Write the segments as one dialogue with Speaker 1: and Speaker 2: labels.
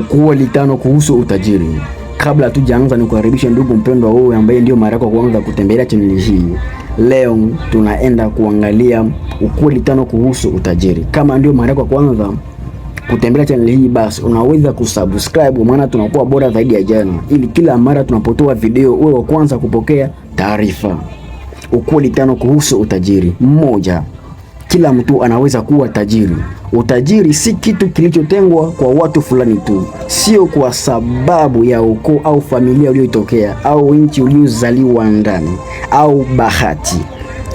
Speaker 1: Ukweli 5 kuhusu utajiri. Kabla tujaanza, nikukaribisha ndugu mpendwa wewe ambaye ndio mara yako kwanza kutembelea channel hii. Leo tunaenda kuangalia ukweli 5 kuhusu utajiri. Kama ndio mara yako kwanza kutembelea channel hii, basi unaweza kusubscribe, maana tunakuwa bora zaidi ya jana, ili kila mara tunapotoa video uwe wa kwanza kupokea taarifa. Ukweli 5 kuhusu utajiri. 1. Kila mtu anaweza kuwa tajiri. Utajiri si kitu kilichotengwa kwa watu fulani tu, sio kwa sababu ya ukoo au familia uliyotokea au nchi uliozaliwa ndani au bahati.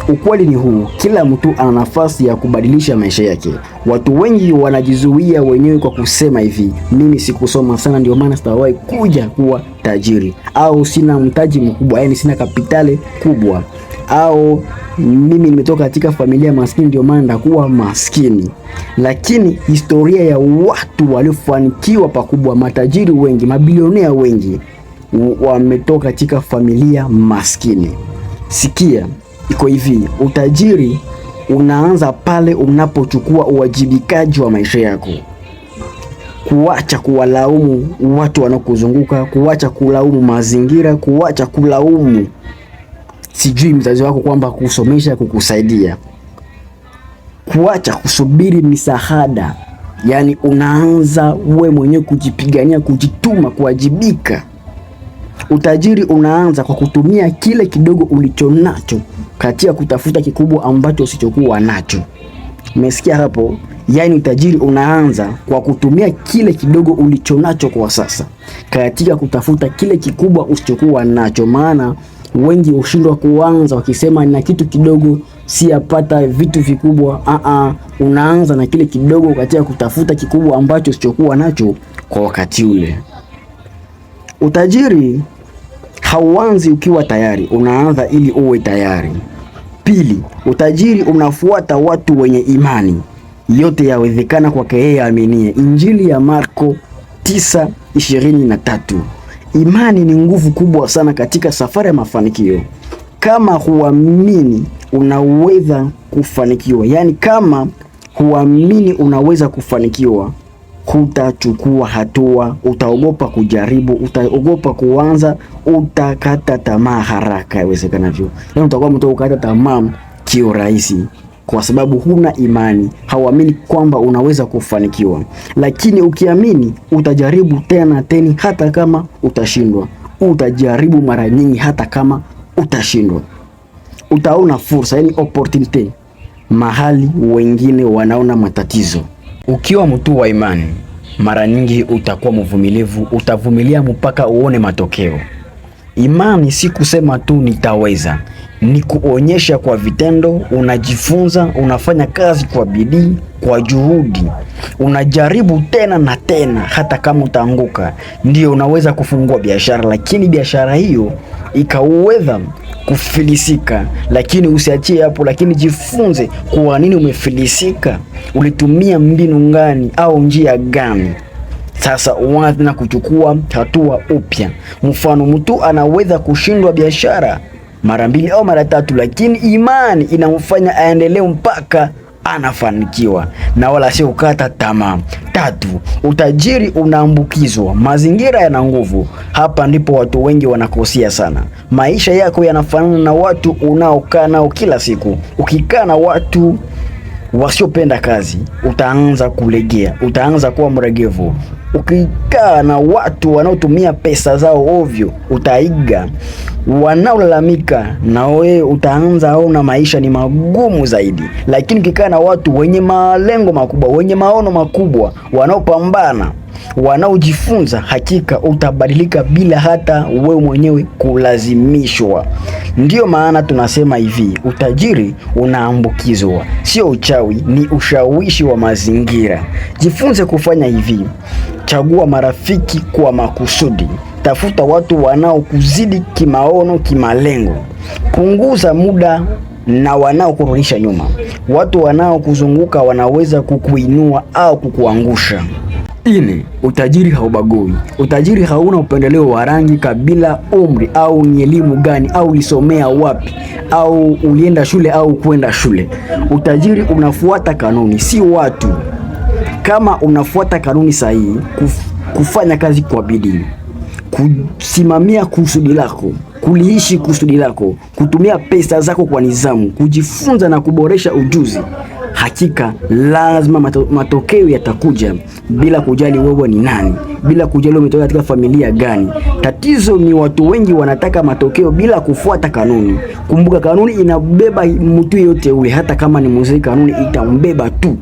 Speaker 1: Ukweli ni huu: kila mtu ana nafasi ya kubadilisha maisha yake. Watu wengi wanajizuia wenyewe kwa kusema hivi, mimi sikusoma sana ndio maana sitawahi kuja kuwa tajiri, au sina mtaji mkubwa, yani sina kapitali kubwa, au mimi nimetoka katika familia maskini ndio maana ndakuwa maskini. Lakini historia ya watu waliofanikiwa pakubwa, matajiri wengi, mabilionea wengi, wametoka katika familia maskini. Sikia, iko hivi: utajiri unaanza pale unapochukua uwajibikaji wa maisha yako, kuacha kuwalaumu watu wanaokuzunguka, kuacha kulaumu mazingira, kuacha kulaumu sijui mzazi wako kwamba kusomesha kukusaidia, kuacha kusubiri misaada. Yani unaanza wewe mwenyewe kujipigania, kujituma, kuwajibika. Utajiri unaanza kwa kutumia kile kidogo ulichonacho katika kutafuta kikubwa ambacho usichokuwa nacho. Umesikia hapo? Yani utajiri unaanza kwa kutumia kile kidogo ulichonacho kwa sasa katika kutafuta kile kikubwa usichokuwa nacho. Maana wengi ushindwa kuanza wakisema na kitu kidogo siyapata vitu vikubwa. Unaanza na kile kidogo katika kutafuta kikubwa ambacho usichokuwa nacho kwa wakati ule. Utajiri hauanzi ukiwa tayari, unaanza ili uwe tayari. 2. Utajiri unafuata watu wenye imani. Yote yawezekana kwake yeye aaminie. Injili ya Marko 9:23. Imani ni nguvu kubwa sana katika safari ya mafanikio. Kama huamini unaweza kufanikiwa, yani kama huamini unaweza kufanikiwa, hutachukua hatua, utaogopa kujaribu, utaogopa kuanza, utakata tamaa haraka iwezekanavyo. Yani utakuwa mtu ukata tamaa kio rahisi kwa sababu huna imani, hauamini kwamba unaweza kufanikiwa. Lakini ukiamini, utajaribu tena hata kama utashindwa. Utajaribu mara nyingi hata kama utashindwa. Utaona fursa, yani opportunity, mahali wengine wanaona matatizo. Ukiwa mtu wa imani, mara nyingi utakuwa mvumilivu, utavumilia mpaka uone matokeo. Imani si kusema tu nitaweza, ni kuonyesha kwa vitendo. Unajifunza, unafanya kazi kwa bidii, kwa juhudi, unajaribu tena na tena. Hata kama utaanguka, ndio unaweza kufungua biashara, lakini biashara hiyo ikaweza kufilisika, lakini usiachie hapo, lakini jifunze kwa nini umefilisika, ulitumia mbinu gani au njia gani. Sasa uanze na kuchukua hatua upya. Mfano, mtu anaweza kushindwa biashara mara 2 au mara 3, lakini imani inamfanya aendelee mpaka anafanikiwa, na wala sio kukata tamaa. 3. Utajiri unaambukizwa. Mazingira yana nguvu. Hapa ndipo watu wengi wanakosea sana. Maisha yako yanafanana na watu unaokaa nao kila siku. Ukikaa na watu wasiopenda kazi, utaanza kulegea, utaanza kuwa mregevu. Ukikaa na watu wanaotumia pesa zao ovyo, utaiga. Wanaolalamika na wewe utaanza aona maisha ni magumu zaidi. Lakini ukikaa na watu wenye malengo makubwa, wenye maono makubwa, wanaopambana, wanaojifunza, hakika utabadilika bila hata wewe mwenyewe kulazimishwa. Ndiyo maana tunasema hivi, utajiri unaambukizwa, sio uchawi, ni ushawishi wa mazingira. Jifunze kufanya hivi: chagua marafiki kwa makusudi. Tafuta watu wanaokuzidi kimaono, kimalengo. Punguza muda na wanaokurudisha nyuma. Watu wanaokuzunguka wanaweza kukuinua au kukuangusha. 4. Utajiri haubagui. Utajiri hauna upendeleo wa rangi, kabila, umri au ni elimu gani au ulisomea wapi au ulienda shule au kwenda shule. Utajiri unafuata kanuni, si watu. Kama unafuata kanuni sahihi, kufanya kazi kwa bidii, kusimamia kusudi lako, kuliishi kusudi lako, kutumia pesa zako kwa nidhamu, kujifunza na kuboresha ujuzi, hakika lazima matokeo yatakuja, bila kujali wewe ni nani, bila kujali umetoka katika familia gani. Tatizo ni watu wengi wanataka matokeo bila kufuata kanuni. Kumbuka, kanuni inabeba mtu yote ule, hata kama ni mzee, kanuni itambeba tu.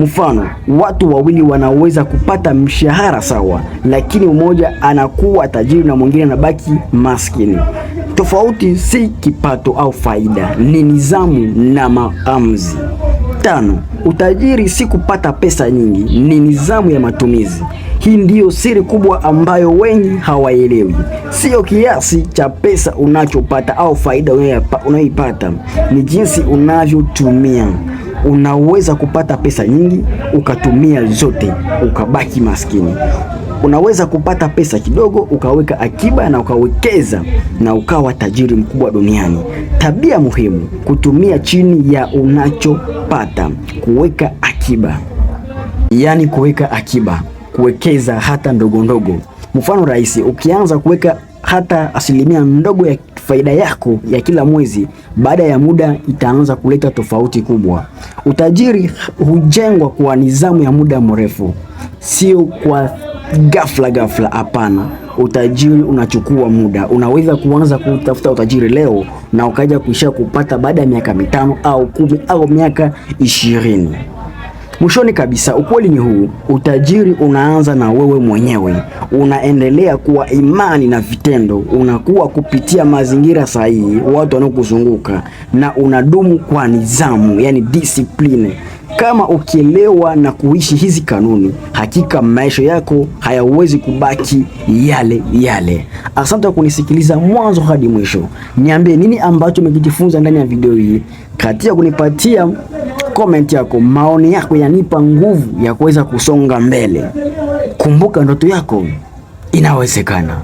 Speaker 1: Mfano, watu wawili wanaweza kupata mshahara sawa, lakini mmoja anakuwa tajiri na mwingine anabaki maskini. Tofauti si kipato au faida, ni nidhamu na maamuzi. 5. Utajiri si kupata pesa nyingi, ni nidhamu ya matumizi. Hii ndiyo siri kubwa ambayo wengi hawaelewi. Sio kiasi cha pesa unachopata au faida unayoipata, ni jinsi unavyotumia. Unaweza kupata pesa nyingi ukatumia zote ukabaki maskini. Unaweza kupata pesa kidogo ukaweka akiba na ukawekeza na ukawa tajiri mkubwa duniani. Tabia muhimu: kutumia chini ya unachopata, kuweka akiba. Yaani kuweka akiba, kuwekeza hata ndogo ndogo. Mfano rahisi, ukianza kuweka hata asilimia ndogo ya faida yako ya kila mwezi, baada ya muda itaanza kuleta tofauti kubwa. Utajiri hujengwa kwa nidhamu ya muda mrefu, sio kwa ghafla. Hapana, utajiri unachukua muda. Unaweza kuanza kutafuta utajiri leo na ukaja kuisha kupata baada ya miaka 5 au 10 au miaka 20. Mwishoni kabisa, ukweli ni huu: utajiri unaanza na wewe mwenyewe. Unaendelea kuwa imani na vitendo, unakuwa kupitia mazingira sahihi, watu wanaokuzunguka, na unadumu kwa nidhamu, yani discipline. Kama ukielewa na kuishi hizi kanuni, hakika maisha yako hayawezi kubaki yale yale. Asante kwa kunisikiliza mwanzo hadi mwisho. Niambie nini ambacho umejifunza ndani ya video hii. Katika kunipatia comment yako, maoni yako yanipa nguvu ya kuweza kusonga mbele. Kumbuka, ndoto yako inawezekana.